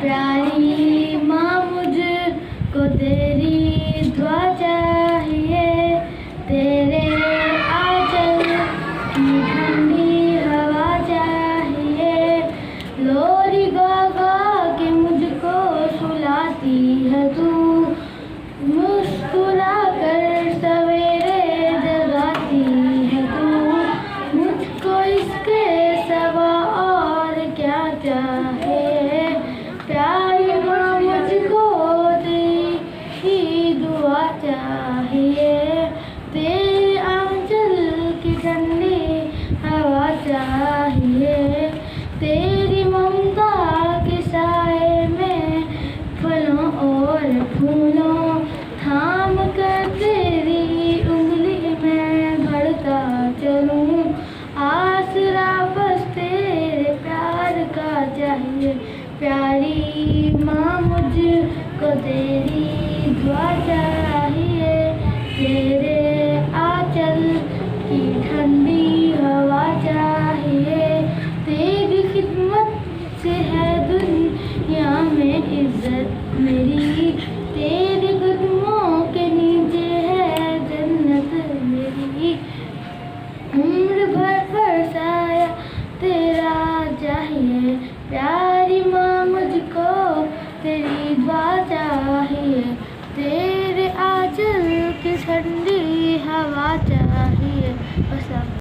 प्यारी माँ मुझको तेरी दुआ चाहिए, तेरे आंचल की ठंडी हवा चाहिए। लोरी गा गा के मुझको सुलाती है तू, मुस्कुरा कर सवेरे जगाती है तू। मुझको इसके सिवा और क्या चाहे, प्यारी माँ मुझको तेरी ही दुआ चाहिए, तेरे आंचल की ठंडी हवा चाहिए। तेरी ममता के साए में फलों और फूलों थाम कर तेरी उंगली में बढ़ता चलूं। आसरा बस तेरे प्यार का चाहिए, प्यारी माँ मुझको तेरी दुआ चाहिए, तेरे आंचल की ठंडी हवा चाहिए। तेरी खिदमत से है दुनिया में इज्जत मेरी, तेरे कदमों के नीचे है जन्नत मेरी। उम्र भर बरसाया तेरा चाहिए, प्यारी माँ मुझको तेरी दुआ चाहिए, तेरे आंचल की ठंडी हवा चाहिए। बस।